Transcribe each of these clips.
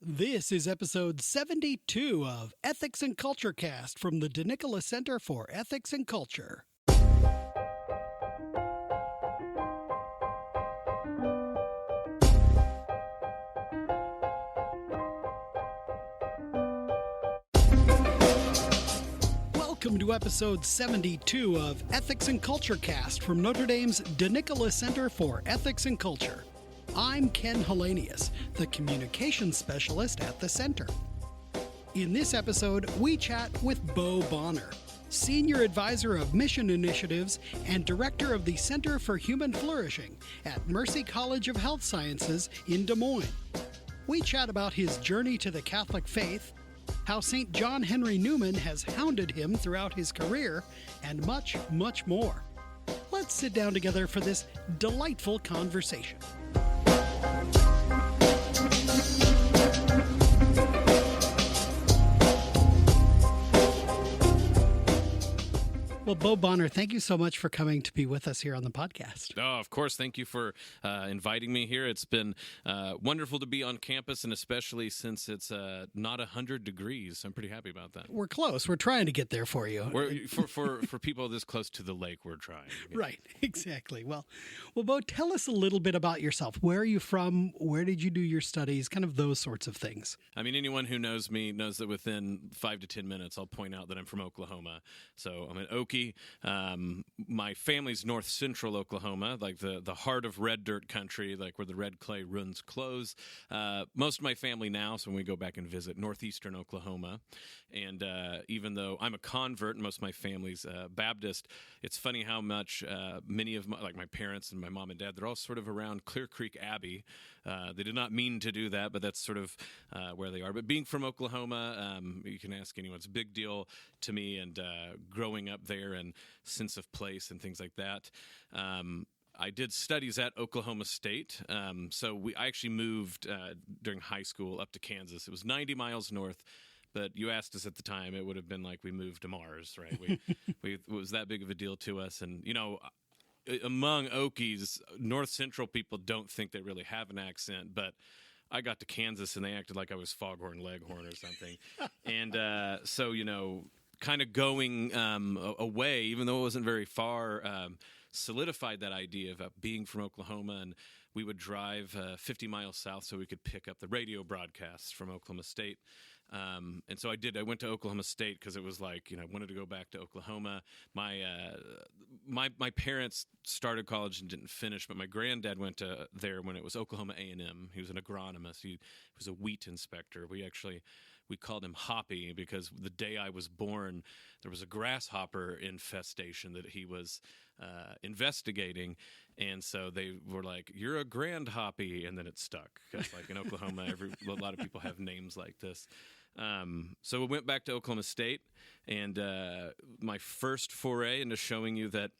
This is episode 72 of Ethics and Culture Cast from the DeNicola Center for Ethics and Culture. Welcome to episode 72 of Ethics and Culture Cast from Notre Dame's DeNicola Center for Ethics and Culture. I'm Ken Hellenius, the communications specialist at the center. In this episode, we chat with Bo Bonner, Senior Advisor of Mission Initiatives and Director of the Center for Human Flourishing at Mercy College of Health Sciences in Des Moines. We chat about his journey to the Catholic faith, how St. John Henry Newman has hounded him throughout his career, and much, much more. Let's sit down together for this delightful conversation. Well, Bo Bonner, thank you so much for coming to be with us here on the podcast. Oh, of course. Thank you for inviting me here. It's been wonderful to be on campus, and especially since it's not 100 degrees. I'm pretty happy about that. We're close. We're trying to get there for you. For people this close to the lake, we're trying. Yeah. Right, exactly. Well, Bo, tell us a little bit about yourself. Where are you from? Where did you do your studies? Kind of those sorts of things. I mean, anyone who knows me knows that within 5 to 10 minutes, I'll point out that I'm from Oklahoma. So I'm an Okie. My family's north central Oklahoma, like the heart of red dirt country, like where the red clay runs close. Most of my family now, so when we go back and visit, northeastern Oklahoma. And even though I'm a convert and most of my family's Baptist, it's funny how much many of my parents and my mom and dad, they're all sort of around Clear Creek Abbey. They did not mean to do that, but that's sort of where they are. But being from Oklahoma, you can ask anyone. It's a big deal to me, and growing up there and sense of place and things like that. I did studies at Oklahoma State, so I actually moved during high school up to Kansas. It was 90 miles north. But you asked us at the time, it would have been like we moved to Mars, right? It was that big of a deal to us. And, you know, among Okies, North Central people don't think they really have an accent, but I got to Kansas and they acted like I was Foghorn Leghorn or something. And so, you know, kind of going away, even though it wasn't very far, solidified that idea of being from Oklahoma. And we would drive 50 miles south so we could pick up the radio broadcasts from Oklahoma State. And so I did. I went to Oklahoma State because it was like, you know, I wanted to go back to Oklahoma. My parents started college and didn't finish, but my granddad went to there when it was Oklahoma A&M. He was an agronomist. He was a wheat inspector. We called him Hoppy because the day I was born, there was a grasshopper infestation that he was investigating. And so they were like, "You're a Grand Hoppy," and then it stuck. Because like in Oklahoma, a lot of people have names like this. So we went back to Oklahoma State, and my first foray into showing you that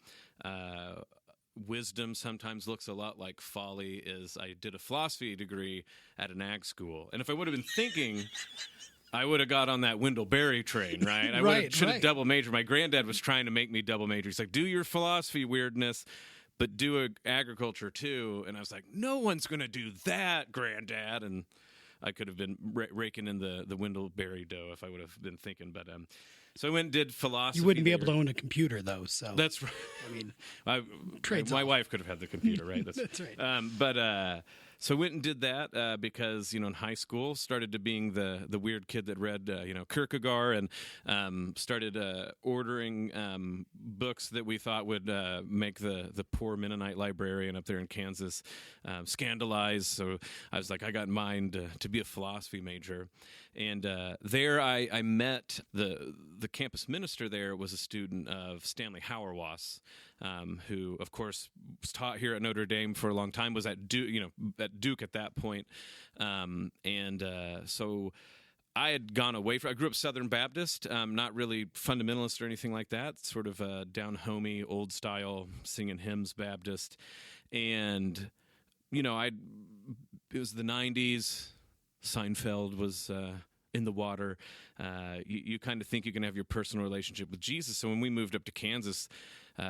wisdom sometimes looks a lot like folly is I did a philosophy degree at an ag school. And if I would have been thinking, I would have got on that Wendell Berry train, right? I should have double majored. My granddad was trying to make me double major. He's like, do your philosophy weirdness, but do agriculture too. And I was like, no one's going to do that, Granddad. And I could have been raking in the Wendell Berry dough if I would have been thinking. But so I went and did philosophy. You wouldn't be able to own a computer, though. So that's right. I mean, my wife could have had the computer, right? That's right. So I went and did that because, you know, in high school, started to being the weird kid that read, Kierkegaard and started ordering books that we thought would make the poor Mennonite librarian up there in Kansas scandalized. So I was like, I got in mind to be a philosophy major. And there I met the campus minister there was a student of Stanley Hauerwas, who, of course, was taught here at Notre Dame for a long time, was at Duke at that point. So I had gone away from, I grew up Southern Baptist, not really fundamentalist or anything like that, sort of down-homey, old-style, singing hymns Baptist. And, you know, it was the 90s, Seinfeld was in the water. You kind of think you can have your personal relationship with Jesus. So when we moved up to Kansas,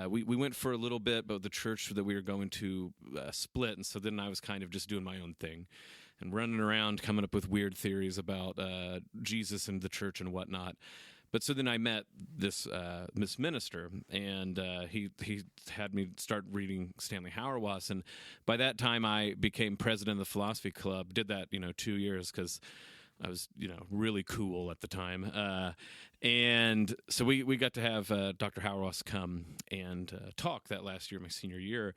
we went for a little bit, but the church that we were going to split, and so then I was kind of just doing my own thing. and running around coming up with weird theories about Jesus and the church and whatnot. But so then I met this minister, and he had me start reading Stanley Hauerwas, and by that time I became president of the philosophy club. Did that 2 years because I was really cool at the time, and so we got to have Dr. Hauerwas come and talk that last year, my senior year.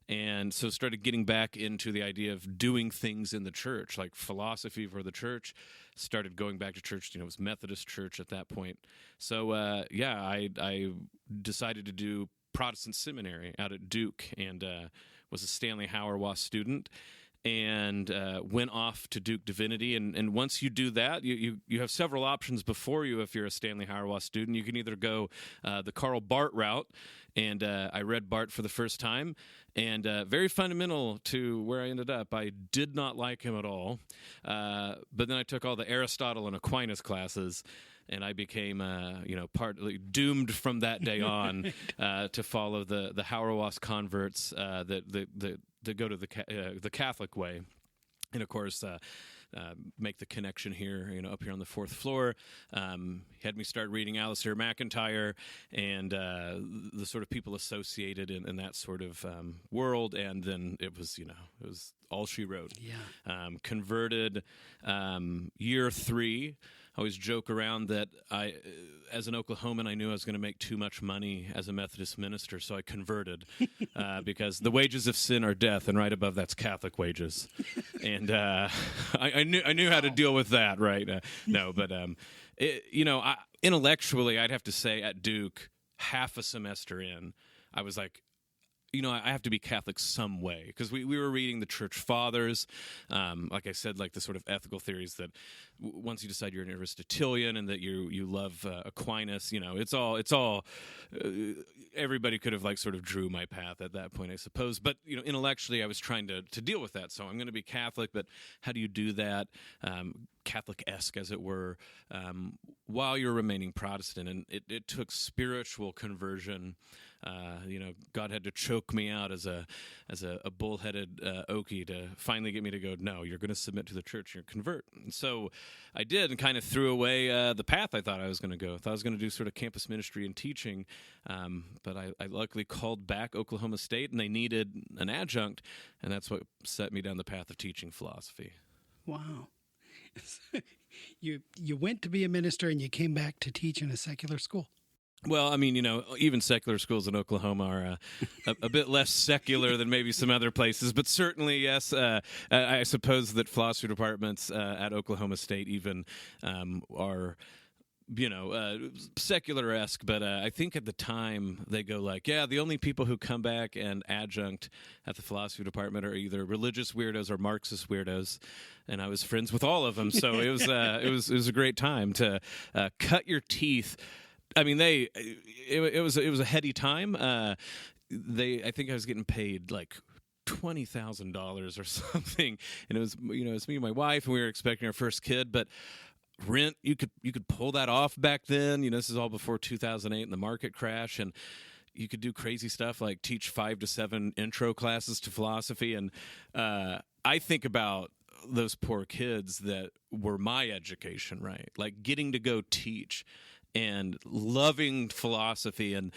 And so started getting back into the idea of doing things in the church, like philosophy for the church. Started going back to church. It was Methodist church at that point. So, I decided to do Protestant seminary out at Duke and was a Stanley Hauerwas student and went off to Duke Divinity. And once you do that, you have several options before you if you're a Stanley Hauerwas student. You can either go the Karl Barth route, and I read Barth for the first time, and very fundamental to where I ended up. I did not like him at all, but then I took all the Aristotle and Aquinas classes, and I became, partly doomed from that day on to follow the Hauerwas converts that go to the Catholic way, and of course make the connection here, up here on the fourth floor. Had me start reading Alasdair MacIntyre and the sort of people associated in that sort of world, and then it was all she wrote. Yeah. Converted year 3. I always joke around that as an Oklahoman, I knew I was going to make too much money as a Methodist minister, so I converted because the wages of sin are death, and right above that's Catholic wages, and I knew how to deal with that, right? Intellectually, I'd have to say at Duke, half a semester in, I was like, I have to be Catholic some way, because we were reading the Church Fathers, like I said, like the sort of ethical theories that once you decide you're an Aristotelian and that you love Aquinas, it's all everybody could have sort of drew my path at that point, I suppose. But intellectually, I was trying to deal with that. So I'm going to be Catholic, but how do you do that? Catholic-esque, as it were, while you're remaining Protestant, and it took spiritual conversion. God had to choke me out as a bullheaded Okie to finally get me to go, no, you're going to submit to the church, you're convert. And so I did, and kind of threw away the path I thought I was going to go. I thought I was going to do sort of campus ministry and teaching, but I luckily called back Oklahoma State, and they needed an adjunct, and that's what set me down the path of teaching philosophy. Wow. You went to be a minister, and you came back to teach in a secular school. Well, I mean, even secular schools in Oklahoma are a bit less secular than maybe some other places, but certainly, yes, I suppose that philosophy departments at Oklahoma State even are, secular-esque, but I think at the time they go the only people who come back and adjunct at the philosophy department are either religious weirdos or Marxist weirdos, and I was friends with all of them, so it was a great time to cut your teeth. I mean, it was a heady time. I think I was getting paid $20,000 or something, and it was it's me and my wife, and we were expecting our first kid. But rent, you could pull that off back then. This is all before 2008 and the market crash, and you could do crazy stuff like teach 5 to 7 intro classes to philosophy. And I think about those poor kids that were my education, right? Like getting to go teach and loving philosophy, and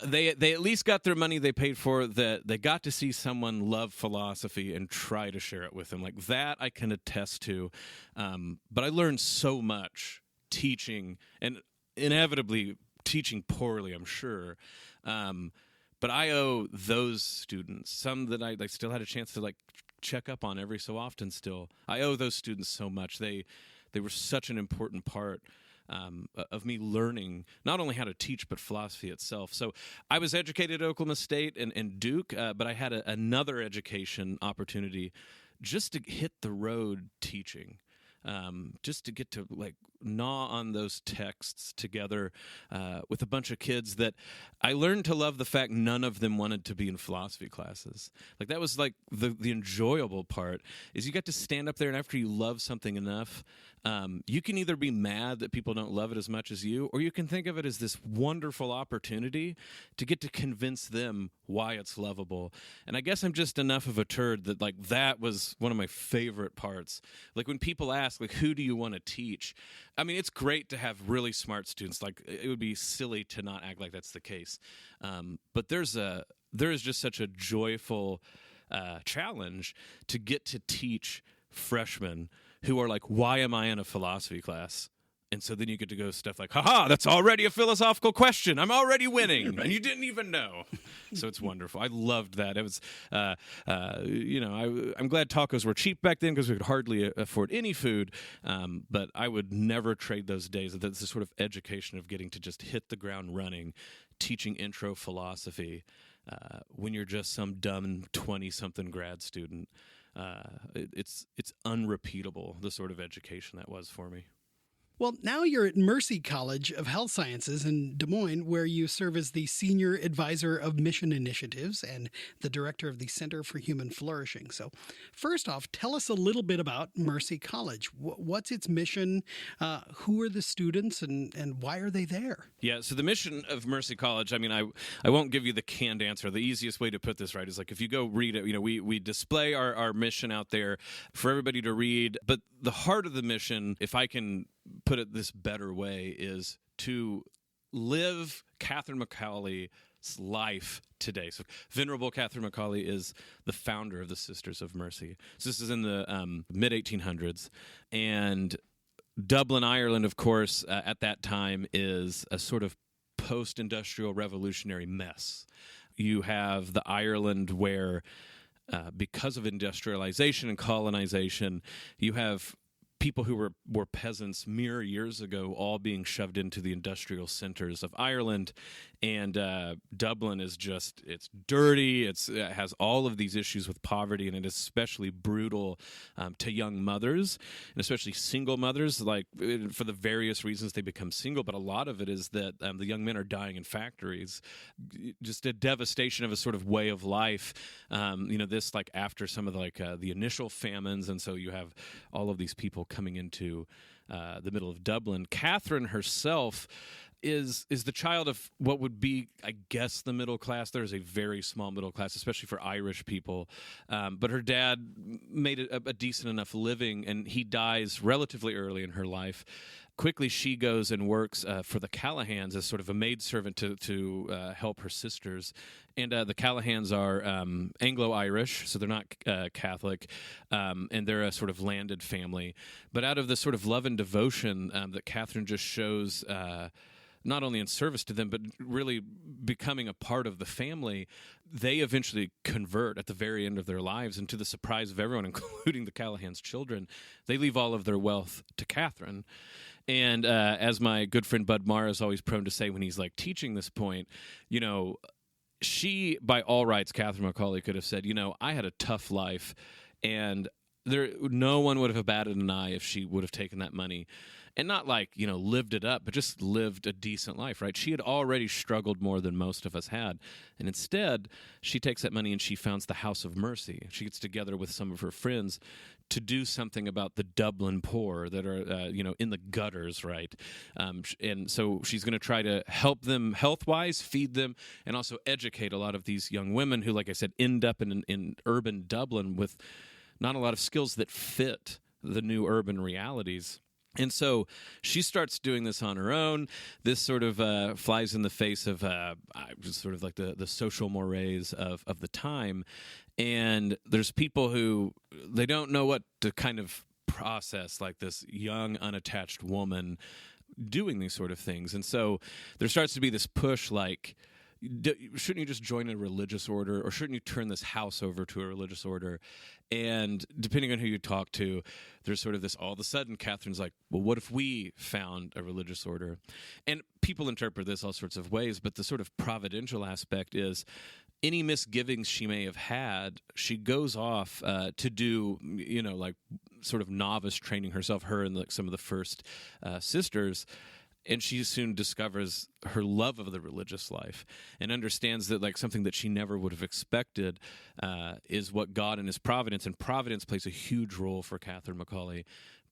they at least got their money they paid for, that they got to see someone love philosophy and try to share it with them. Like that I can attest to, but I learned so much teaching, and inevitably teaching poorly, I'm sure, but I owe those students, some that I still had a chance to check up on every so often still, I owe those students so much. They were such an important part of me learning not only how to teach, but philosophy itself. So I was educated at Oklahoma State and Duke, but I had another education opportunity just to hit the road teaching, just to get to gnaw on those texts together with a bunch of kids that I learned to love the fact none of them wanted to be in philosophy classes. Like that was like the enjoyable part is you get to stand up there, and after you love something enough, you can either be mad that people don't love it as much as you, or you can think of it as this wonderful opportunity to get to convince them why it's lovable. And I guess I'm just enough of a turd that like that was one of my favorite parts. Like when people ask, like, who do you want to teach? I mean, it's great to have really smart students. Like it would be silly to not act like that's the case. But there is just such a joyful challenge to get to teach freshmen who are like, why am I in a philosophy class? And so then you get to go stuff like, haha, that's already a philosophical question. I'm already winning. And you didn't even know. So it's wonderful. I loved that. It was, I'm glad tacos were cheap back then because we could hardly afford any food. But I would never trade those days. That's the sort of education of getting to just hit the ground running, teaching intro philosophy when you're just some dumb 20-something grad student. It's unrepeatable, the sort of education that was for me. Well, now you're at Mercy College of Health Sciences in Des Moines, where you serve as the Senior Advisor of Mission Initiatives and the Director of the Center for Human Flourishing. So first off, tell us a little bit about Mercy College. What's its mission? Who are the students and why are they there? Yeah, so the mission of Mercy College, I mean, I won't give you the canned answer. The easiest way to put this right is like if you go read it, we display our mission out there for everybody to read. But the heart of the mission, if I can put it this better way, is to live Catherine McAuley's life today. So Venerable Catherine McAuley is the founder of the Sisters of Mercy. So this is in the mid-1800s. And Dublin, Ireland, of course, at that time is a sort of post-industrial revolutionary mess. You have the Ireland where, because of industrialization and colonization, you have people who were peasants mere years ago all being shoved into the industrial centers of Ireland. And Dublin is just, it's dirty, it has all of these issues with poverty, and it is especially brutal to young mothers, and especially single mothers, like for the various reasons they become single, but a lot of it is that the young men are dying in factories. Just a devastation of a sort of way of life. This like after some of the initial famines, and so you have all of these people coming into the middle of Dublin. Catherine herself is the child of what would be, I guess, the middle class. There's a very small middle class, especially for Irish people. But her dad made a decent enough living, and he dies relatively early in her life. Quickly, she goes and works for the Callahans as sort of a maidservant to help her sisters. And the Callahans are Anglo-Irish, so they're not Catholic, and they're a sort of landed family. But out of the sort of love and devotion that Catherine just shows, not only in service to them, but really becoming a part of the family, they eventually convert at the very end of their lives. And to the surprise of everyone, including the Callahans' children, they leave all of their wealth to Catherine. And as my good friend Bud Marr is always prone to say when he's like teaching this point, she, by all rights, Catherine McAuley could have said, I had a tough life, and no one would have batted an eye if she would have taken that money. And not like, lived it up, but just lived a decent life, right? She had already struggled more than most of us had. And instead, she takes that money and she founds the House of Mercy. She gets together with some of her friends to do something about the Dublin poor that are, in the gutters, right? And so she's going to try to help them health-wise, feed them, and also educate a lot of these young women who, like I said, end up in urban Dublin with not a lot of skills that fit the new urban realities. And so she starts doing this on her own. This sort of flies in the face of just sort of like the social mores of the time. And there's people who, they don't know what to kind of process, like this young, unattached woman doing these sort of things. And so there starts to be this push like, shouldn't you just join a religious order, or shouldn't you turn this house over to a religious order? And depending on who you talk to, there's sort of this, all of a sudden, Catherine's like, well, what if we found a religious order? And people interpret this all sorts of ways, but the sort of providential aspect is, any misgivings she may have had, she goes off to do, like sort of novice training herself, her and some of the first sisters. And she soon discovers her love of the religious life and understands that like something that she never would have expected is what God and his providence, and providence plays a huge role for Catherine Macaulay.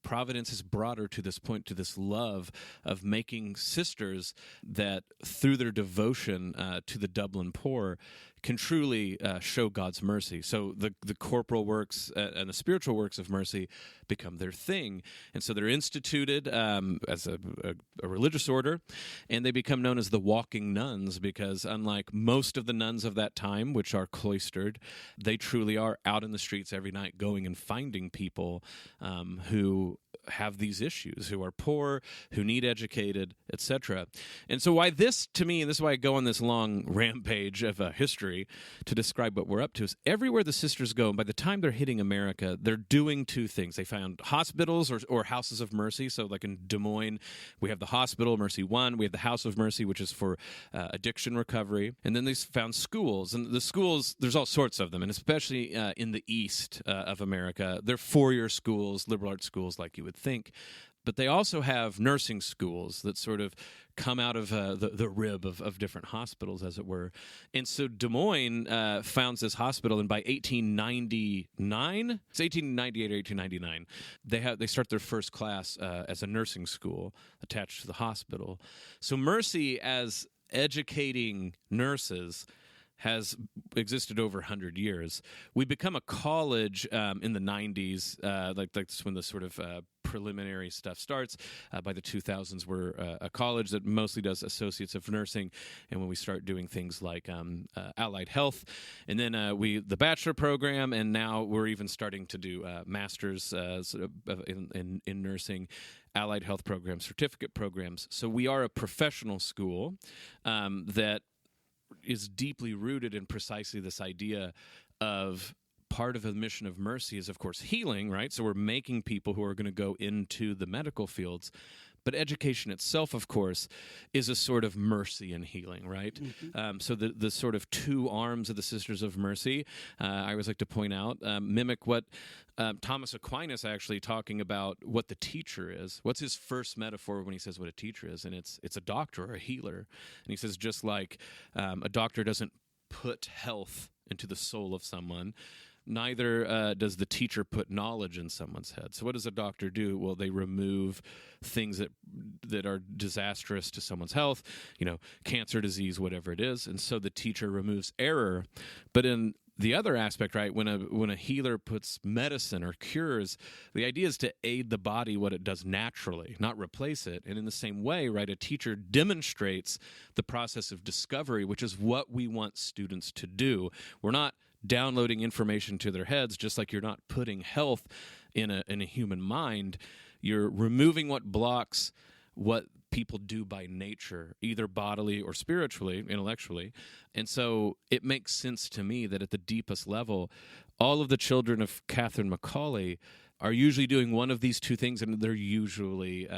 Providence has brought her to this point, to this love of making sisters that through their devotion to the Dublin poor can truly show God's mercy. So the corporal works and the spiritual works of mercy become their thing. And so they're instituted as a religious order, and they become known as the walking nuns because unlike most of the nuns of that time, which are cloistered, they truly are out in the streets every night going and finding people who have these issues, who are poor, who need educated, etc. And so why this, to me, and this is why I go on this long rampage of history to describe what we're up to, is everywhere the sisters go, and by the time they're hitting America, they're doing two things. They found hospitals or houses of mercy. So like in Des Moines, we have the hospital, Mercy One. We have the House of Mercy, which is for addiction recovery. And then they found schools. And the schools, there's all sorts of them, and especially in the east of America, they're four-year schools, liberal arts schools like you would think. But they also have nursing schools that sort of come out of the rib of different hospitals, as it were. And so Des Moines founds this hospital, and by 1899, it's 1898 or 1899, they start their first class as a nursing school attached to the hospital. So Mercy, as educating nurses, has existed over 100 years. We become a college in the 90s, like that's when the sort of preliminary stuff starts. By the 2000s, we're a college that mostly does associates of nursing, and when we start doing things like allied health, and then the bachelor program, and now we're even starting to do masters sort of in nursing, allied health programs, certificate programs. So we are a professional school that is deeply rooted in precisely this idea of part of the mission of mercy is, of course, healing, right? So we're making people who are going to go into the medical fields. But education itself, of course, is a sort of mercy and healing, right? Mm-hmm. So the sort of two arms of the Sisters of Mercy, I always like to point out, mimic what Thomas Aquinas actually talking about what the teacher is. What's his first metaphor when he says what a teacher is? And it's a doctor or a healer. And he says just like a doctor doesn't put health into the soul of someone, neither does the teacher put knowledge in someone's head. So what does a doctor do? Well, they remove things that are disastrous to someone's health, cancer, disease, whatever it is. And so the teacher removes error. But in the other aspect, right, when a healer puts medicine or cures, the idea is to aid the body what it does naturally, not replace it. And in the same way, right, a teacher demonstrates the process of discovery, which is what we want students to do. We're not downloading information to their heads, just like you're not putting health in a human mind. You're removing what blocks what people do by nature, either bodily or spiritually, intellectually. And so it makes sense to me that at the deepest level, all of the children of Catherine Macaulay are usually doing one of these two things, and they're usually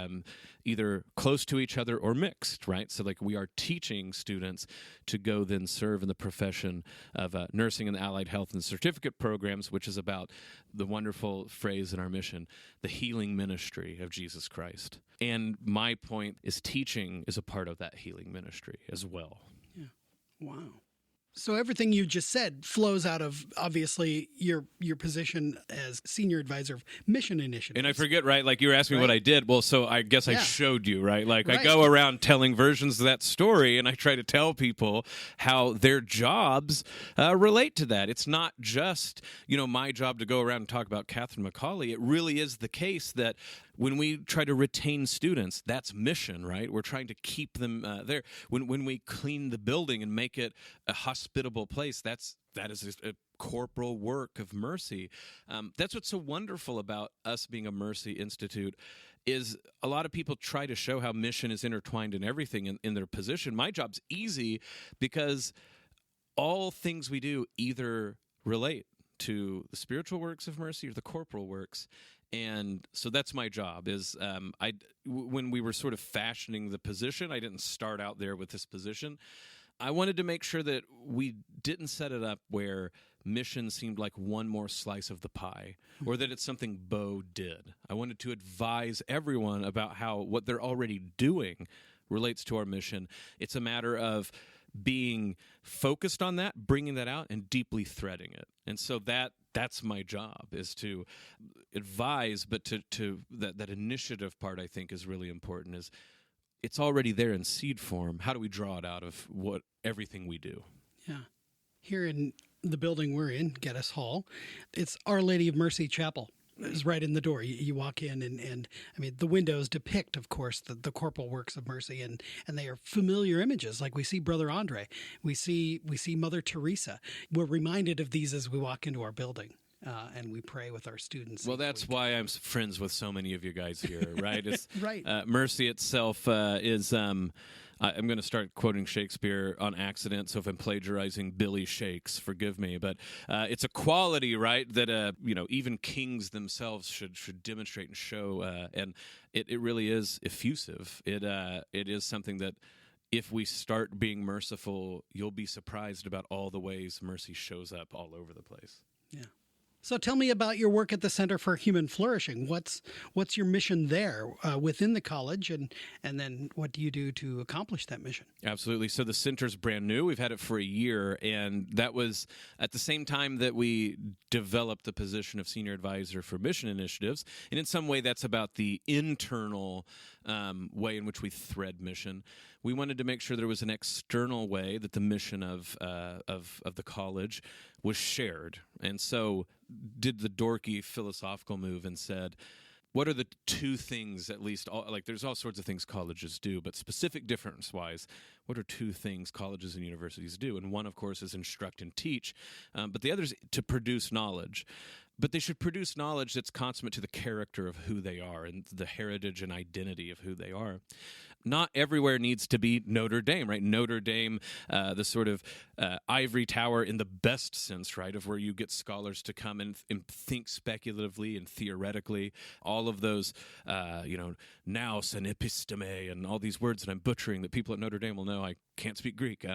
either close to each other or mixed, right? So like we are teaching students to go then serve in the profession of nursing and allied health and certificate programs, which is about the wonderful phrase in our mission, the healing ministry of Jesus Christ. And my point is teaching is a part of that healing ministry as well. Yeah. Wow. So everything you just said flows out of, obviously, your position as senior advisor of mission initiatives. And I forget, right, like you were asking me what I did. Well, so I guess I showed you, right? Like right. I go around telling versions of that story, and I try to tell people how their jobs relate to that. It's not just, my job to go around and talk about Catherine Macaulay. It really is the case that when we try to retain students, that's mission, right? We're trying to keep them there. When we clean the building and make it a hospitable place, that is a corporal work of mercy. That's what's so wonderful about us being a Mercy Institute is a lot of people try to show how mission is intertwined in everything in their position. My job's easy because all things we do either relate to the spiritual works of mercy or the corporal works. And so that's my job is when we were sort of fashioning the position, I didn't start out there with this position. I wanted to make sure that we didn't set it up where mission seemed like one more slice of the pie, or that it's something Bo did. I wanted to advise everyone about how what they're already doing relates to our mission. It's a matter of being focused on that, bringing that out, and deeply threading it. And so that's my job, is to advise, but to that initiative part, I think, is really important. Is it's already there in seed form. How do we draw it out of everything we do? Yeah. Here in the building we're in, Geddes Hall, it's Our Lady of Mercy Chapel. It's right in the door. You walk in, and I mean, the windows depict, of course, the corporal works of mercy, and they are familiar images. Like we see Brother Andre, we see Mother Teresa. We're reminded of these as we walk into our building. And we pray with our students. Well, that's why I'm friends with so many of you guys here, right? It's, right. Mercy itself is. I'm going to start quoting Shakespeare on accident, so if I'm plagiarizing Billy Shakes, forgive me. But it's a quality, right, that even kings themselves should demonstrate and show, and it really is effusive. It is something that, if we start being merciful, you'll be surprised about all the ways mercy shows up all over the place. Yeah. So tell me about your work at the Center for Human Flourishing. What's your mission there within the college, and then what do you do to accomplish that mission? Absolutely. So the center's brand new. We've had it for a year, and that was at the same time that we developed the position of senior advisor for mission initiatives. And in some way, that's about the internal way in which we thread mission. We wanted to make sure there was an external way that the mission of the college was shared. And so did the dorky philosophical move and said, what are the two things, at least, there's all sorts of things colleges do, but specific difference-wise, what are two things colleges and universities do? And one, of course, is instruct and teach, but the other is to produce knowledge. But they should produce knowledge that's consummate to the character of who they are and the heritage and identity of who they are. Not everywhere needs to be Notre Dame, right? Notre Dame, the sort of ivory tower in the best sense, right, of where you get scholars to come and think speculatively and theoretically. All of those, nous and episteme and all these words that I'm butchering that people at Notre Dame will know. I can't speak Greek.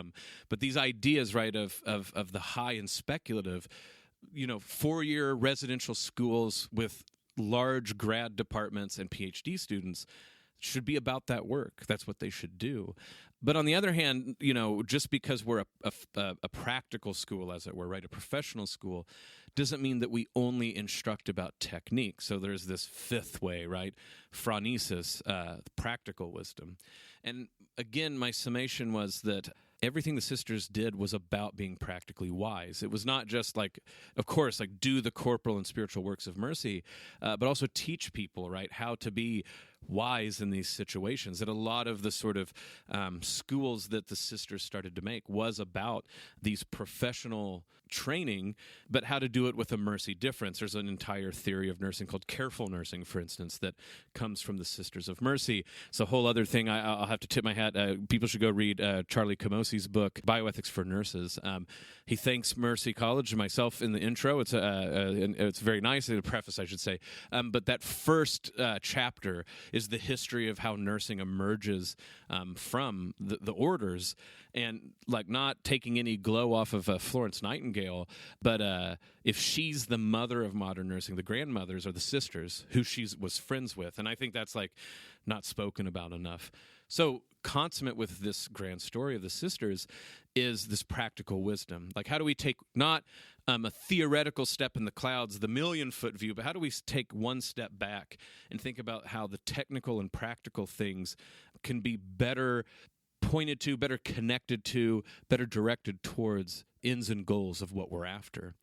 But these ideas, right, of the high and speculative, 4-year residential schools with large grad departments and PhD students should be about that work. That's what they should do. But on the other hand, just because we're a practical school, as it were, right, a professional school, doesn't mean that we only instruct about technique. So there's this fifth way, right, phronesis, practical wisdom. And again, my summation was that everything the sisters did was about being practically wise. It was not just of course, do the corporal and spiritual works of mercy, but also teach people, right, how to be wise in these situations. That a lot of the sort of schools that the sisters started to make was about these professional training, but how to do it with a mercy difference. There's an entire theory of nursing called careful nursing, for instance, that comes from the Sisters of Mercy. It's a whole other thing. I'll have to tip my hat. People should go read Charlie Camosi's book, Bioethics for Nurses. He thanks Mercy College and myself in the intro. It's very nice, in the preface, I should say. But that first chapter is the history of how nursing emerges from the orders, and not taking any glow off of Florence Nightingale, but if she's the mother of modern nursing, the grandmothers are the sisters who she was friends with, and I think that's not spoken about enough. So consummate with this grand story of the sisters is this practical wisdom. How do we take not a theoretical step in the clouds, the 1,000,000-foot view, but how do we take one step back and think about how the technical and practical things can be better pointed to, better connected to, better directed towards ends and goals of what we're after.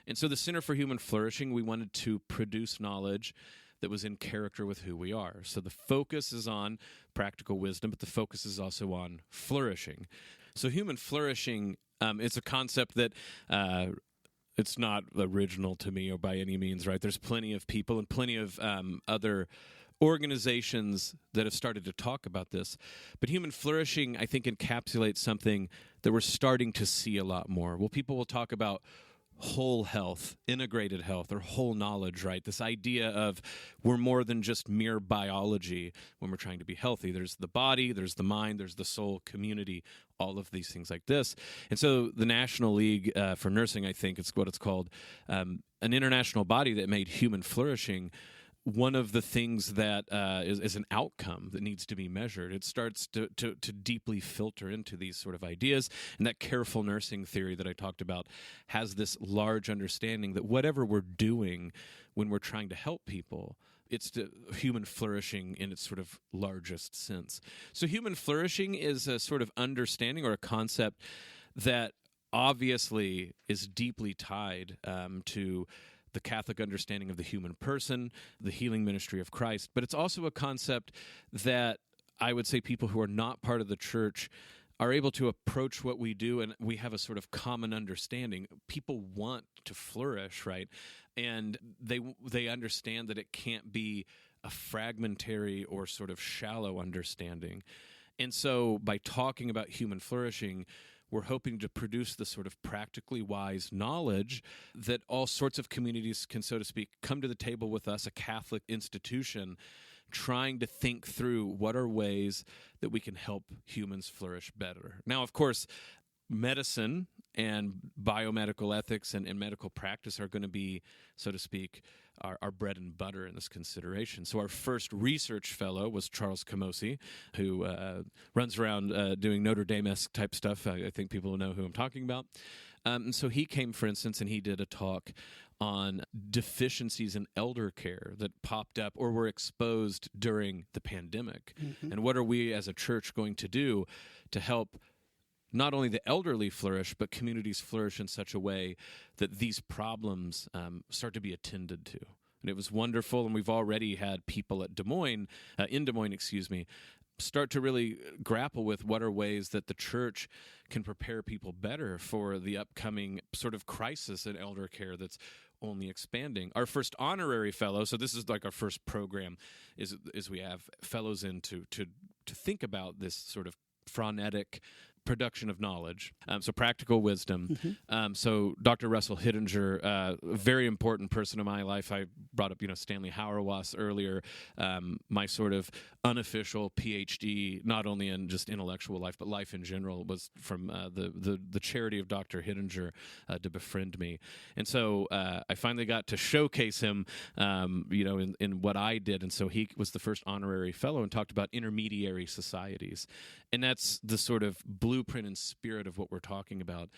And so the Center for Human Flourishing, we wanted to produce knowledge that was in character with who we are. So the focus is on practical wisdom, but the focus is also on flourishing. So human flourishing is a concept that it's not original to me or by any means, right? There's plenty of people and plenty of other organizations that have started to talk about this. But human flourishing, I think, encapsulates something that we're starting to see a lot more. Well, people will talk about whole health, integrated health, or whole knowledge, right? This idea of we're more than just mere biology when we're trying to be healthy. There's the body, there's the mind, there's the soul, community, all of these things like this. And so the National League for Nursing, I think it's what it's called, an international body that made Human Flourishing one of the things that is an outcome that needs to be measured. It starts to deeply filter into these sort of ideas. And that careful nursing theory that I talked about has this large understanding that whatever we're doing when we're trying to help people, it's the human flourishing in its sort of largest sense. So human flourishing is a sort of understanding or a concept that obviously is deeply tied to the Catholic understanding of the human person, the healing ministry of Christ. But it's also a concept that I would say people who are not part of the church are able to approach what we do, and we have a sort of common understanding. People want to flourish, right? And they understand that it can't be a fragmentary or sort of shallow understanding. And so by talking about human flourishing, we're hoping to produce the sort of practically wise knowledge that all sorts of communities can, so to speak, come to the table with us, a Catholic institution, trying to think through what are ways that we can help humans flourish better. Now, of course, medicine and biomedical ethics and medical practice are going to be, so to speak, our bread and butter in this consideration. So our first research fellow was Charles Camosi, who runs around doing Notre Dame-esque type stuff. I think people will know who I'm talking about. And so he came, for instance, and he did a talk on deficiencies in elder care that popped up or were exposed during the pandemic. Mm-hmm. And what are we as a church going to do to help not only the elderly flourish, but communities flourish in such a way that these problems start to be attended to. And it was wonderful, and we've already had people at Des Moines, start to really grapple with what are ways that the church can prepare people better for the upcoming sort of crisis in elder care that's only expanding. Our first honorary fellow, so this is like our first program, is we have fellows in to think about this sort of phronetic production of knowledge, so practical wisdom. Mm-hmm. So Dr. Russell Hittinger, a very important person in my life. I brought up, Stanley Hauerwas earlier. My sort of unofficial PhD, not only in just intellectual life, but life in general, was from the charity of Dr. Hittinger to befriend me. And so I finally got to showcase him, in what I did. And so he was the first honorary fellow and talked about intermediary societies. And that's the sort of blueprint and spirit of what we're talking about.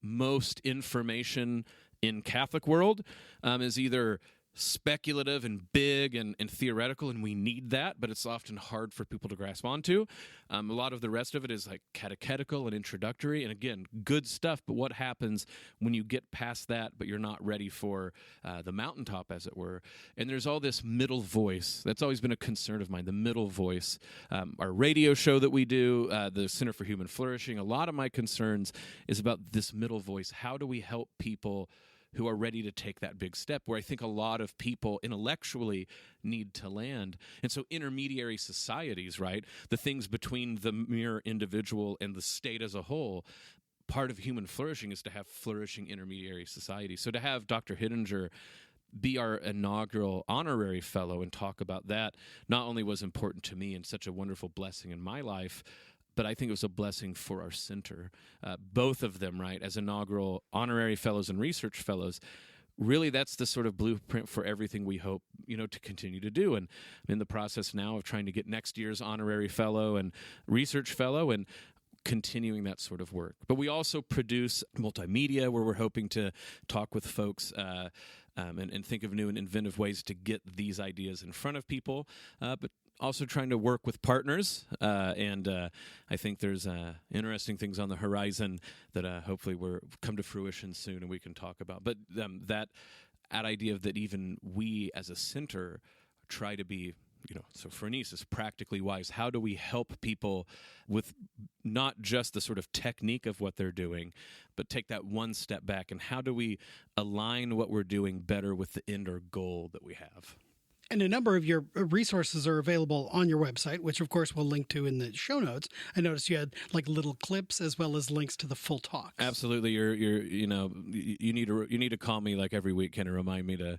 Most information in Catholic world is either speculative and big and theoretical, and we need that, but it's often hard for people to grasp onto. A lot of the rest of it is like catechetical and introductory, and again, good stuff, but what happens when you get past that, but you're not ready for the mountaintop, as it were? And there's all this middle voice. That's always been a concern of mine, the middle voice. Our radio show that we do, the Center for Human Flourishing, a lot of my concerns is about this middle voice. How do we help people who are ready to take that big step, where I think a lot of people intellectually need to land? And so intermediary societies, right, the things between the mere individual and the state as a whole, part of human flourishing is to have flourishing intermediary societies. So to have Dr. Hittinger be our inaugural honorary fellow and talk about that not only was important to me and such a wonderful blessing in my life, but I think it was a blessing for our center. Both of them, right, as inaugural honorary fellows and research fellows, really that's the sort of blueprint for everything we hope, to continue to do. And I'm in the process now of trying to get next year's honorary fellow and research fellow and continuing that sort of work. But we also produce multimedia where we're hoping to talk with folks and think of new and inventive ways to get these ideas in front of people, but also trying to work with partners, and I think there's interesting things on the horizon that hopefully will come to fruition soon and we can talk about. But that idea of that even we as a center try to be, so Fernice is practically wise. How do we help people with not just the sort of technique of what they're doing, but take that one step back, and how do we align what we're doing better with the end or goal that we have? And a number of your resources are available on your website, which of course we'll link to in the show notes. I noticed you had like little clips as well as links to the full talks. Absolutely. You need to call me like every week, Ken, and remind me to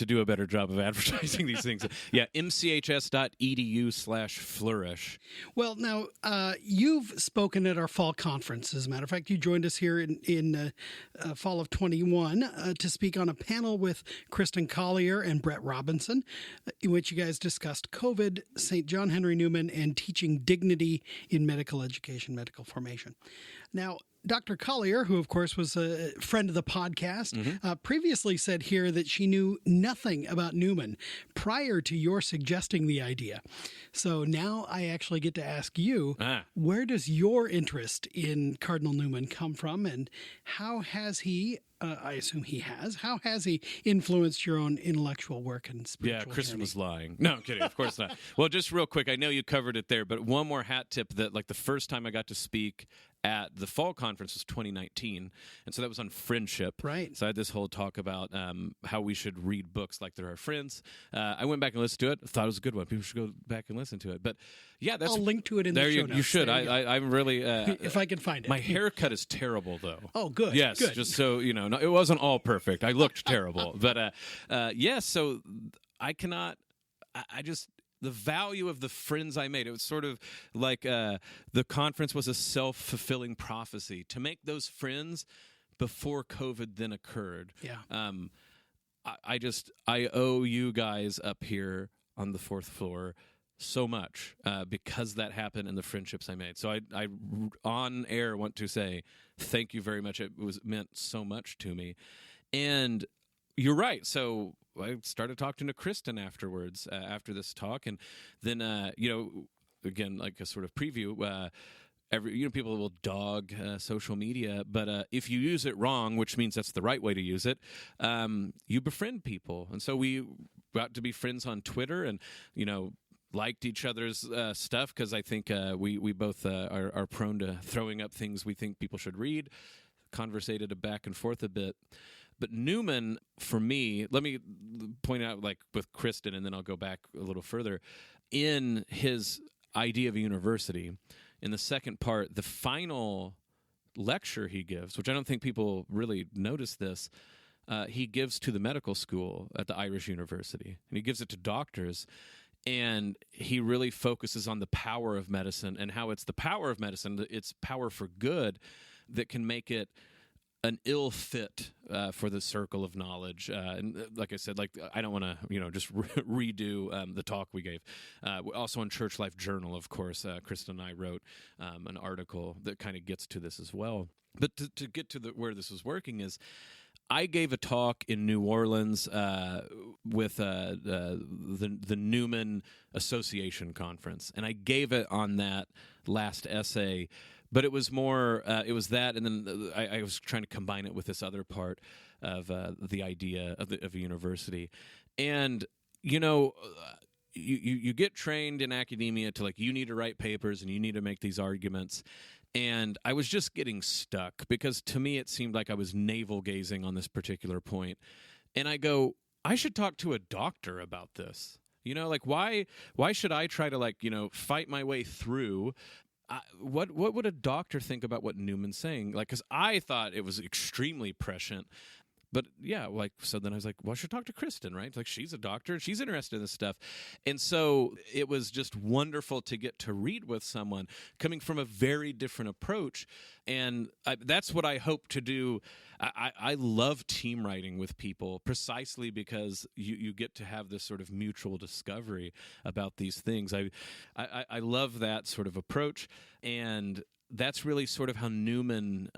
do a better job of advertising these things. Yeah, mchs.edu/flourish. Well, now, you've spoken at our fall conference. As a matter of fact, you joined us here in fall of 21 to speak on a panel with Kristen Collier and Brett Robinson, in which you guys discussed COVID, St. John Henry Newman, and teaching dignity in medical education, medical formation. Now, Dr. Collier, who of course was a friend of the podcast, previously said here that she knew nothing about Newman prior to your suggesting the idea. So now I actually get to ask you, where does your interest in Cardinal Newman come from, and how has he, I assume he has, how has he influenced your own intellectual work and spiritual Yeah, Kristen journey? was lying. No, I'm kidding. Of course not. Well, just real quick, I know you covered it there, but one more hat tip that like the first time I got to speak at the fall conference was 2019, and so that was on friendship. Right. So I had this whole talk about how we should read books like they're our friends. I went back and listened to it. Thought it was a good one. People should go back and listen to it. But yeah, that's I'll link to it in the show notes. You should. There you go. I'm really. If I can find it. My haircut is terrible, though. Oh, good. Yes, good. just so you know, no, it wasn't all perfect. I looked terrible, but yes. So I cannot. I just. The value of the friends I made. It was sort of like the conference was a self-fulfilling prophecy to make those friends before COVID then occurred. Yeah. I owe you guys up here on the fourth floor so much because that happened and the friendships I made. So I on air want to say thank you very much. It meant so much to me. And you're right. So I started talking to Kristen afterwards, after this talk, and then again, like a sort of preview. People will dog social media, but if you use it wrong, which means that's the right way to use it, you befriend people, and so we got to be friends on Twitter, and liked each other's stuff because I think we both are prone to throwing up things we think people should read. Conversated back and forth a bit. But Newman, for me, let me point out, like with Kristen, and then I'll go back a little further. In his idea of a university, in the second part, the final lecture he gives, which I don't think people really notice this, he gives to the medical school at the Irish University. And he gives it to doctors. And he really focuses on the power of medicine and how it's the power of medicine, it's power for good that can make it an ill fit for the circle of knowledge. And like I said, I don't want to, just redo the talk we gave. Also on Church Life Journal, of course, Kristen and I wrote an article that kind of gets to this as well. But to get to where this was working is, I gave a talk in New Orleans with the Newman Association Conference, and I gave it on that last essay. But it was more, it was that, and then I was trying to combine it with this other part of the idea of a university. And, you get trained in academia to, you need to write papers and you need to make these arguments. And I was just getting stuck because to me it seemed like I was navel-gazing on this particular point. And I go, I should talk to a doctor about this. Why should I try to, fight my way through? What would a doctor think about what Newman's saying? Because I thought it was extremely prescient. But yeah, so then I was like, well, I should talk to Kristen, right? She's a doctor. She's interested in this stuff. And so it was just wonderful to get to read with someone coming from a very different approach. And that's what I hope to do. I love team writing with people precisely because you get to have this sort of mutual discovery about these things. I love that sort of approach. And that's really sort of how Newman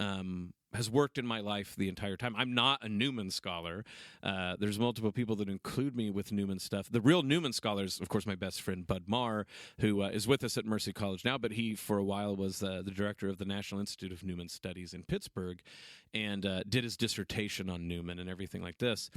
has worked in my life the entire time. I'm not a Newman scholar. There's multiple people that include me with Newman stuff. The real Newman scholar is, of course, my best friend, Bud Marr, who is with us at Mercy College now, but he, for a while, was the director of the National Institute of Newman Studies in Pittsburgh and did his dissertation on Newman and everything like this.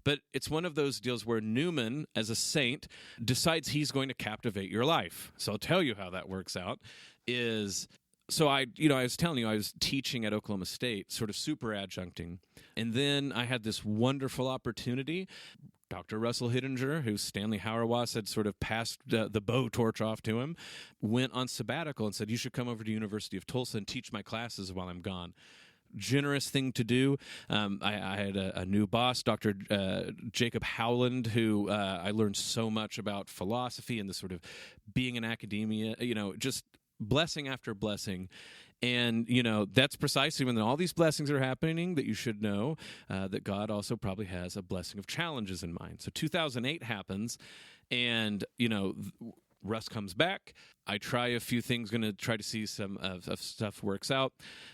But it's one of those deals where Newman, as a saint, decides he's going to captivate your life. So I'll tell you how that works out is... So I was telling you, I was teaching at Oklahoma State, sort of super adjuncting. And then I had this wonderful opportunity. Dr. Russell Hittinger, who Stanley Hauerwas had sort of passed the bow torch off to him, went on sabbatical and said, you should come over to University of Tulsa and teach my classes while I'm gone. Generous thing to do. I had a new boss, Dr. Jacob Howland, who I learned so much about philosophy and the sort of being in academia, just blessing after blessing. And, that's precisely when all these blessings are happening that you should know that God also probably has a blessing of challenges in mind. So 2008 happens, and, Russ comes back. I try a few things, going to try to see some of stuff works out,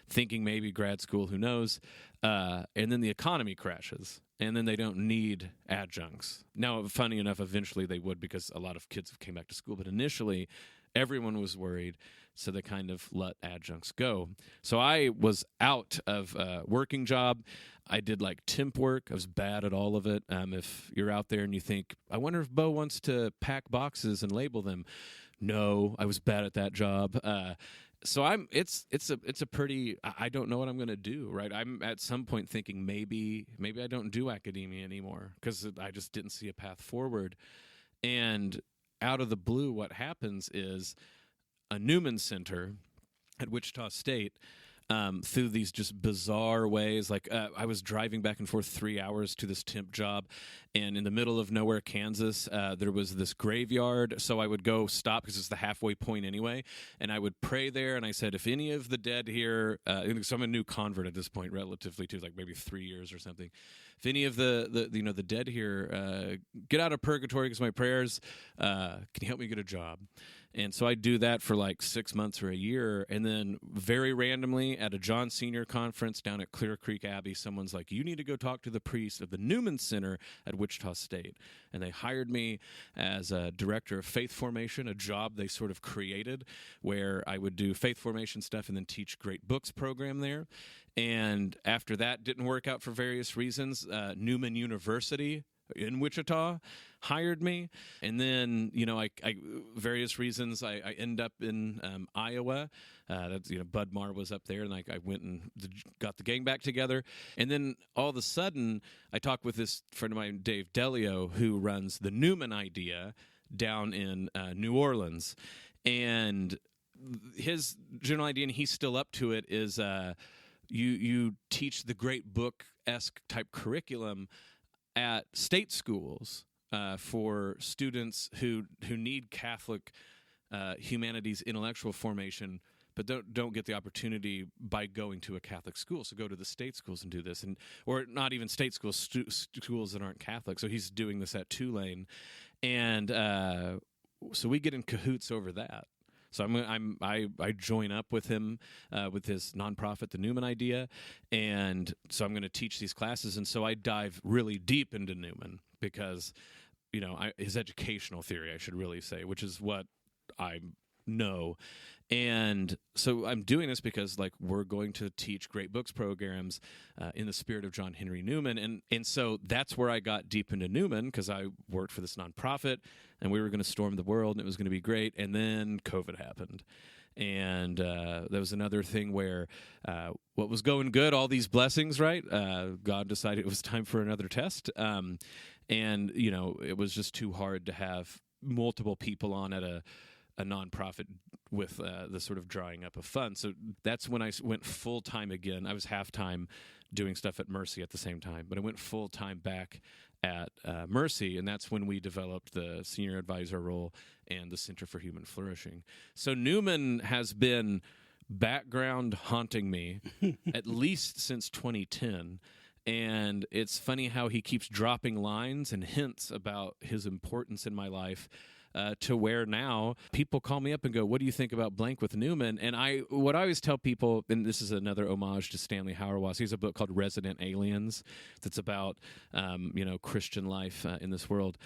thinking maybe grad school, who knows. And then the economy crashes, and then they don't need adjuncts. Now, funny enough, eventually they would, because a lot of kids have came back to school. But initially, everyone was worried, so they kind of let adjuncts go. So I was out of a working job. I did temp work. I was bad at all of it. If you're out there and you think, I wonder if Bo wants to pack boxes and label them. No, I was bad at that job. So it's a pretty, I don't know what I'm going to do, right? I'm at some point thinking maybe I don't do academia anymore, because I just didn't see a path forward. And out of the blue, what happens is a Newman Center at Wichita State, through these just bizarre ways. I was driving back and forth 3 hours to this temp job, and in the middle of nowhere, Kansas, there was this graveyard. So I would go stop, because it's the halfway point anyway, and I would pray there. And I said, if any of the dead here, so I'm a new convert at this point, relatively to maybe 3 years or something. If any of the dead here get out of purgatory because my prayers, can you help me get a job? And so I do that for 6 months or a year, and then very randomly at a John Senior conference down at Clear Creek Abbey, someone's like, you need to go talk to the priest of the Newman Center at Wichita State. And they hired me as a director of faith formation, a job they sort of created where I would do faith formation stuff and then teach Great Books program there. And after that didn't work out for various reasons, Newman University in Wichita hired me, and then I various reasons I end up in Iowa. That's Bud Marr was up there, and I went and got the gang back together. And then all of a sudden, I talked with this friend of mine, Dave Delio, who runs the Newman Idea down in New Orleans, and his general idea, and he's still up to it, is you teach the Great Book-esque type curriculum at state schools for students who need Catholic humanities intellectual formation, but don't get the opportunity by going to a Catholic school. So go to the state schools and do this, or not even state schools, schools that aren't Catholic. So he's doing this at Tulane, and so we get in cahoots over that. So I join up with him with his nonprofit, the Newman Idea, and so I'm going to teach these classes. And so I dive really deep into Newman because, his educational theory, I should really say, which is what I know. And so I'm doing this because we're going to teach Great Books programs in the spirit of John Henry Newman. And so that's where I got deep into Newman, because I worked for this nonprofit and we were going to storm the world and it was going to be great. And then COVID happened. And there was another thing where what was going good, all these blessings, right? God decided it was time for another test. And, it was just too hard to have multiple people on at a nonprofit with the sort of drying up of funds. So that's when I went full-time again. I was half-time doing stuff at Mercy at the same time, but I went full-time back at Mercy, and that's when we developed the senior advisor role and the Center for Human Flourishing. So Newman has been background haunting me at least since 2010. And it's funny how he keeps dropping lines and hints about his importance in my life, to where now people call me up and go, what do you think about blank with Newman? And what I always tell people, and this is another homage to Stanley Hauerwas, he has a book called Resident Aliens that's about, Christian life in this world.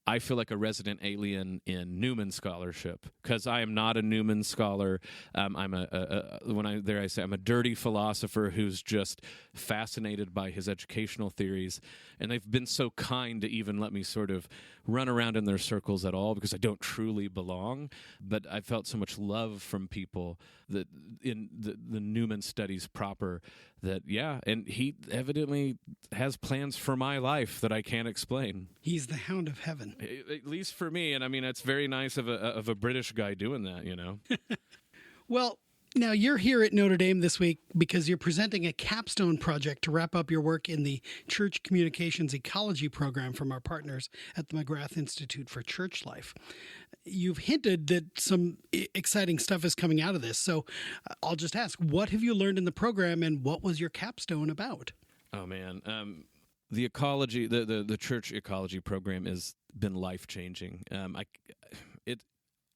I feel like a resident alien in Newman scholarship because I am not a Newman scholar. I'm I'm a dirty philosopher who's just fascinated by his educational theories. And they've been so kind to even let me sort of run around in their circles at all because I don't truly belong. But I felt so much love from people that in the Newman studies proper that, yeah, and he evidently has plans for my life that I can't explain. He's the hound of heaven. At least for me. And I mean, it's very nice of a British guy doing that, you know? Well, now you're here at Notre Dame this week because you're presenting a capstone project to wrap up your work in the Church Communications Ecology program from our partners at the McGrath Institute for Church Life. You've hinted that some exciting stuff is coming out of this, so I'll just ask, what have you learned in the program and what was your capstone about? Oh, man. The ecology, the church ecology program has been life-changing.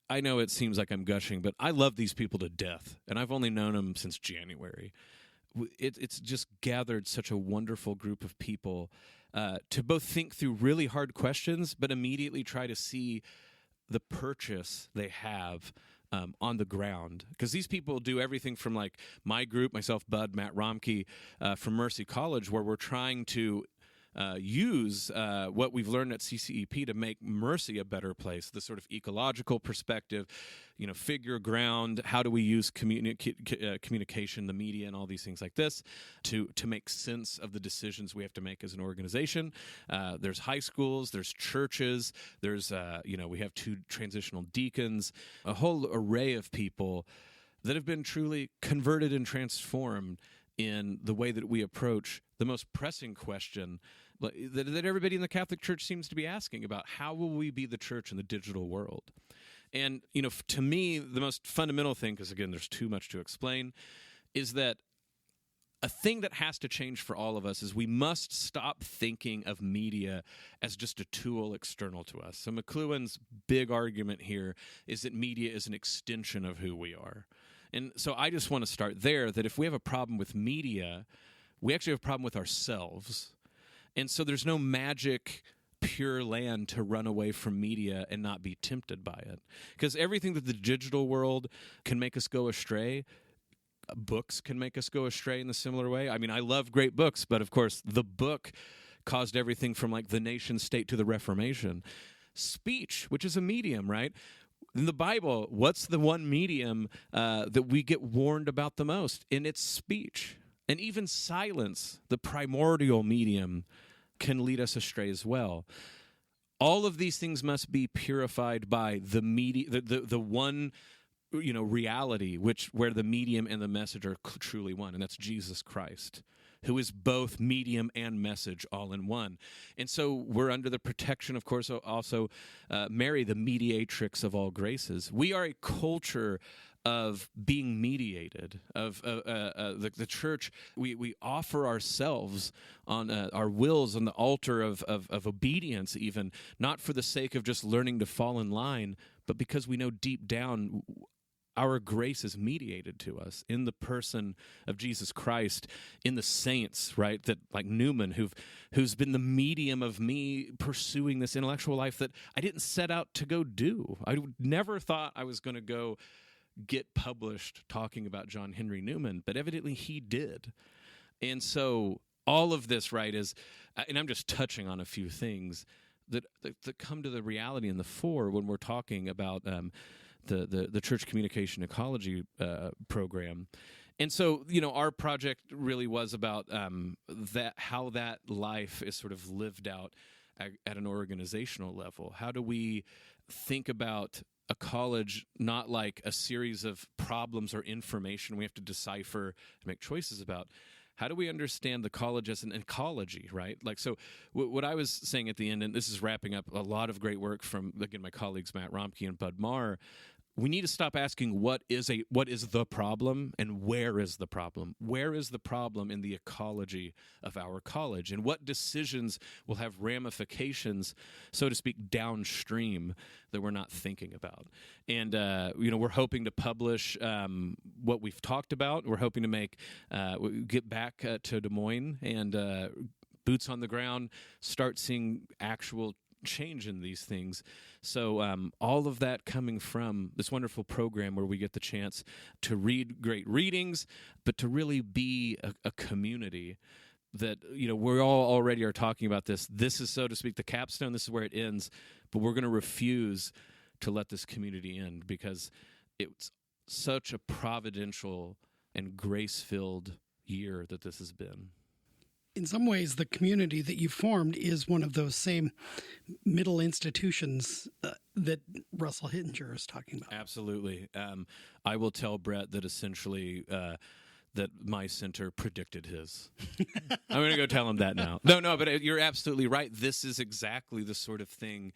I know it seems like I'm gushing, but I love these people to death, and I've only known them since January. It's just gathered such a wonderful group of people to both think through really hard questions, but immediately try to see the purchase they have on the ground. Because these people do everything from like my group, myself, Bud, Matt Romke, from Mercy College, where we're trying to use what we've learned at CCEP to make Mercy a better place, the sort of ecological perspective, figure ground, how do we use communication, the media, and all these things like this to make sense of the decisions we have to make as an organization. There's high schools, there's churches, there's, we have 2 transitional deacons, a whole array of people that have been truly converted and transformed in the way that we approach the most pressing question that everybody in the Catholic Church seems to be asking about: how will we be the church in the digital world? And, to me, the most fundamental thing, because again, there's too much to explain, is that a thing that has to change for all of us is we must stop thinking of media as just a tool external to us. So McLuhan's big argument here is that media is an extension of who we are. And so I just want to start there, that if we have a problem with media, we actually have a problem with ourselves. And so there's no magic pure land to run away from media and not be tempted by it. Because everything that the digital world can make us go astray, books can make us go astray in the similar way. I mean, I love great books, but of course the book caused everything from like the nation state to the Reformation. Speech, which is a medium, right? In the Bible, what's the one medium that we get warned about the most? And it's speech. And even silence, the primordial medium, can lead us astray as well. All of these things must be purified by the media, the one reality where the medium and the message are truly one, and that's Jesus Christ, who is both medium and message all in one. And so we're under the protection, of course, also Mary, the mediatrix of all graces. We are a culture of being mediated, of the church. We offer ourselves on our wills on the altar of obedience, even, not for the sake of just learning to fall in line, but because we know deep down our grace is mediated to us in the person of Jesus Christ, in the saints, right? That, like Newman, who's been the medium of me pursuing this intellectual life that I didn't set out to go do. I never thought I was going to go get published talking about John Henry Newman, but evidently he did. And so all of this, right, is, and I'm just touching on a few things that come to the reality in the fore when we're talking about the Church Communication Ecology program. And so, our project really was about how that life is sort of lived out at an organizational level. How do we think about a college not like a series of problems or information we have to decipher and make choices about? How do we understand the college as an ecology, right? Like, so what I was saying at the end, and this is wrapping up a lot of great work from, again, my colleagues Matt Romke and Bud Marr, we need to stop asking what is the problem and where is the problem? Where is the problem in the ecology of our college? And what decisions will have ramifications, so to speak, downstream that we're not thinking about? And, we're hoping to publish what we've talked about. We're hoping to get back to Des Moines and boots on the ground, start seeing actual change in these things. So all of that coming from this wonderful program where we get the chance to read great readings, but to really be a community that, we all already are talking about this. This is, so to speak, the capstone. This is where it ends. But we're going to refuse to let this community end because it's such a providential and grace-filled year that this has been. In some ways, the community that you formed is one of those same middle institutions that Russell Hittinger is talking about. Absolutely. I will tell Brett that essentially that my center predicted his. I'm going to go tell him that now. No, but you're absolutely right. This is exactly the sort of thing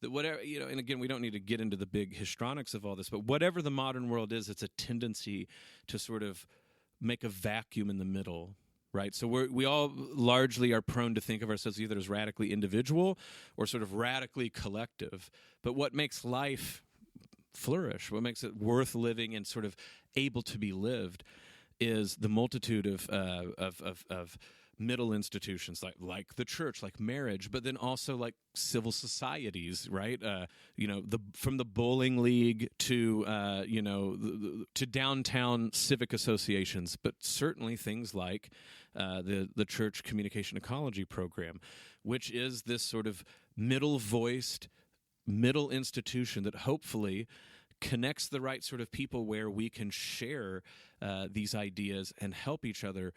that whatever, and again, we don't need to get into the big histrionics of all this, but whatever the modern world is, it's a tendency to sort of make a vacuum in the middle. Right, so we all largely are prone to think of ourselves either as radically individual or sort of radically collective. But what makes life flourish, what makes it worth living and sort of able to be lived, is the multitude of middle institutions like the church, like marriage, but then also like civil societies, right? From the bowling league to to downtown civic associations, but certainly things like the church communication ecology program, which is this sort of middle-voiced middle institution that hopefully connects the right sort of people where we can share these ideas and help each other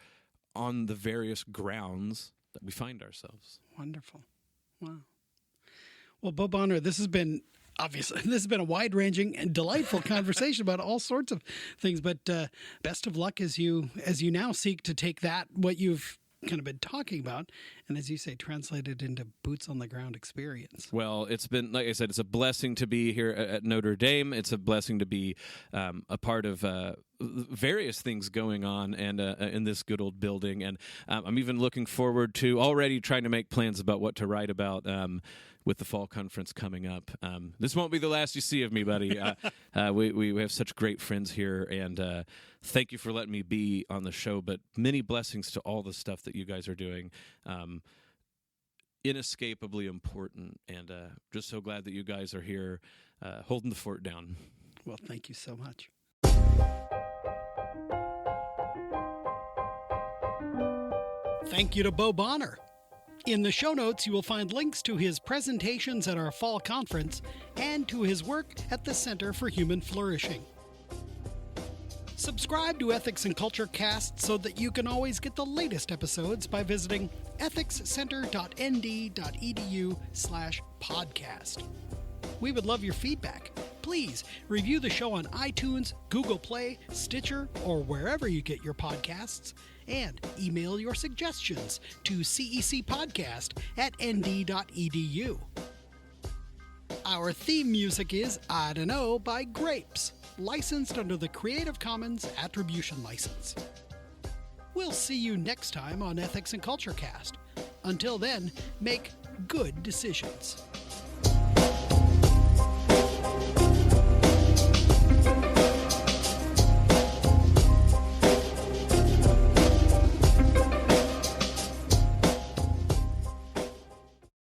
on the various grounds that we find ourselves. Wonderful. Wow. Well, Bo Bonner, this has been a wide-ranging and delightful conversation about all sorts of things, but best of luck as you now seek to take what you've kind of been talking about, and as you say, translate it into boots on the ground experience. Well, it's been, like I said, it's a blessing to be here at Notre Dame. It's a blessing to be a part of various things going on and in this good old building. And I'm even looking forward to already trying to make plans about what to write about with the fall conference coming up. This won't be the last you see of me, buddy. We have such great friends here, and thank you for letting me be on the show, but many blessings to all the stuff that you guys are doing. Inescapably important, and just so glad that you guys are here holding the fort down. Well, thank you so much. Thank you to Bo Bonner. In the show notes, you will find links to his presentations at our fall conference and to his work at the Center for Human Flourishing. Subscribe to Ethics and Culture Cast so that you can always get the latest episodes by visiting ethicscenter.nd.edu/podcast. We would love your feedback. Please review the show on iTunes, Google Play, Stitcher, or wherever you get your podcasts, and email your suggestions to cecpodcast@nd.edu. Our theme music is I Don't Know by Grapes, licensed under the Creative Commons Attribution License. We'll see you next time on Ethics and Culture Cast. Until then, make good decisions.